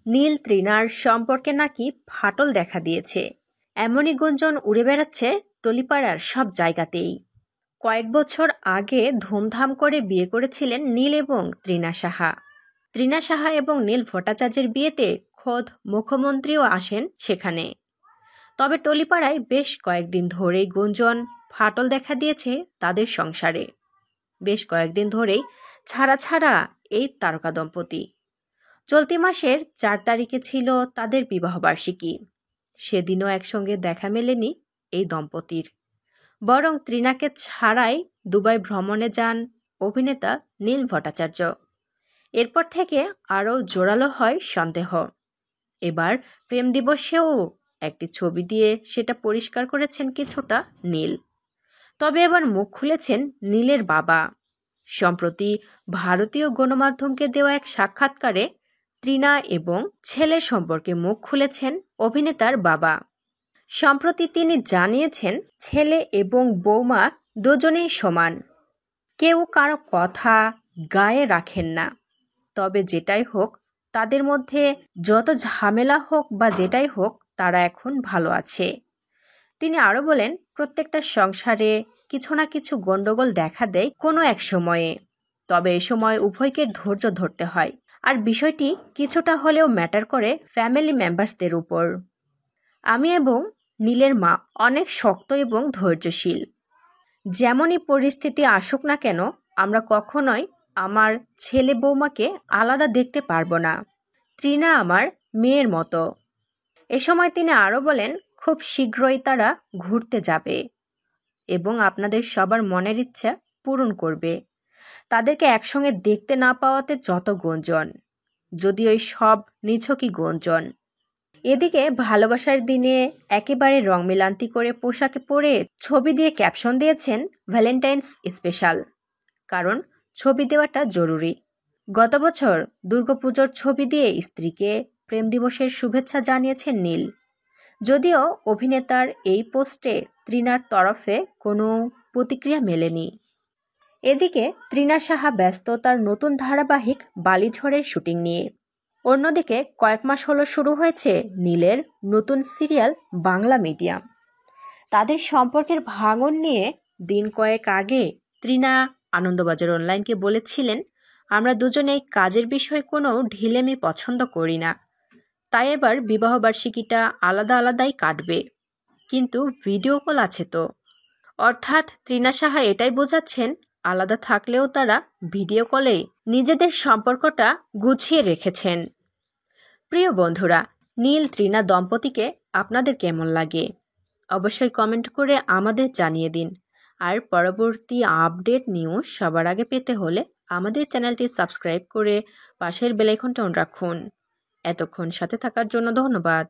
নীল তৃণার সম্পর্কে নাকি ফাটল দেখা দিয়েছে, এমনই গুঞ্জন উড়ে বেড়াচ্ছে টলিপাড়ার সব জায়গাতেই। কয়েক বছর আগে ধুমধাম করে বিয়ে করেছিলেন নীল এবং তৃণা সাহা। তৃণা সাহা এবং নীল ভট্টাচার্যের বিয়েতে খোদ মুখ্যমন্ত্রীও আসেন সেখানে। তবে টলিপাড়ায় বেশ কয়েকদিন ধরেই গুঞ্জন ফাটল দেখা দিয়েছে তাদের সংসারে। বেশ কয়েকদিন ধরেই ছাড়া ছাড়া এই তারকা দম্পতি। চলতি মাসের 4 তারিখে ছিল তাদের বিবাহবার্ষিকী। সেদিনও একসঙ্গে দেখা মেলেনি এই দম্পতির। বরং তৃণাকে ছাড়াই দুবাই ভ্রমণে যান অভিনেতা নীল ভট্টাচার্য। এরপর থেকে আরও জোরালো হয় সন্দেহ। এবার প্রেম দিবসেও একটি ছবি দিয়ে সেটা পরিষ্কার করেছেন কিছুটা নীল। তবে এবার মুখ খুলেছেন নীলের বাবা। সম্প্রতি ভারতীয় গণমাধ্যমকে দেওয়া এক সাক্ষাৎকারে তৃণা এবং ছেলের সম্পর্কে মুখ খুলেছেন অভিনেতার বাবা। সম্প্রতি তিনি জানিয়েছেন, ছেলে এবং বৌমা দুজনেই সমান, কেউ কারো কথা গায়ে রাখেন না। তবে যেটাই হোক, তাদের মধ্যে যত ঝামেলা হোক বা যেটাই হোক, তারা এখন ভালো আছে। তিনি আরও বলেন, প্রত্যেকটা সংসারে কিছু না কিছু গন্ডগোল দেখা দেয় কোনো এক সময়ে। তবে এ সময় উভয়কে ধৈর্য ধরতে হয়, আর বিষয়টি কিছুটা হলেও ম্যাটার করে ফ্যামিলি মেম্বার্সদের উপর। আমি এবং নীলের মা অনেক শক্ত এবং ধৈর্যশীল। যেমনই পরিস্থিতি আসুক না কেন, আমরা কখনোই আমার ছেলে বৌমাকে আলাদা দেখতে পারবো না। তৃণা আমার মেয়ের মতো। এ সময় তিনি আরও বলেন, খুব শীঘ্রই তারা ঘুরতে যাবে এবং আপনাদের সবার মনের ইচ্ছা পূরণ করবে। তাদেরকে একসঙ্গে দেখতে না পাওয়াতে যত গুঞ্জন, যদিও এই সব নিছকই গুঞ্জন। এদিকে ভালোবাসার দিনে একেবারে রং মিলান্তি করে পোশাকে পরে ছবি দিয়ে ক্যাপশন দিয়েছেন ভ্যালেন্টাইন্স স্পেশাল। কারণ ছবি দেওয়াটা জরুরি। গত বছর দুর্গাপুজোর ছবি দিয়ে স্ত্রীকে প্রেম দিবসের শুভেচ্ছা জানিয়েছেন নীল। যদিও অভিনেতার এই পোস্টে তৃণার তরফে কোনো প্রতিক্রিয়া মেলেনি। এদিকে তৃণা সাহা ব্যস্ত তার নতুন ধারাবাহিক বালিঝড়ের শুটিং নিয়ে। অন্যদিকে কয়েক মাস হলো শুরু হয়েছে নীলের নতুন সিরিয়াল বাংলা মিডিয়াম। তাদের সম্পর্কের ভাঙন নিয়ে দিন কয়েক আগে তৃণা আনন্দবাজার অনলাইনকে বলেছিলেন, আমরা দুজনেই কাজের বিষয়ে কোনো ঢিলেমি পছন্দ করি না, তাই এবার বিবাহবার্ষিকীটা আলাদা আলাদাই কাটবে, কিন্তু ভিডিও কল আছে তো। অর্থাৎ তৃণা সাহা এটাই বোঝাচ্ছেন, আলাদা থাকলেও তারা ভিডিও কলেই নিজেদের সম্পর্কটা গুছিয়ে রেখেছেন। প্রিয় বন্ধুরা, নীল তৃণা দম্পতিকে আপনাদের কেমন লাগে অবশ্যই কমেন্ট করে আমাদের জানিয়ে দিন। আর পরবর্তী আপডেট নিউজ সবার আগে পেতে হলে আমাদের চ্যানেলটি সাবস্ক্রাইব করে পাশের বেল আইকনটা অন রাখুন। এতক্ষণ সাথে থাকার জন্য ধন্যবাদ।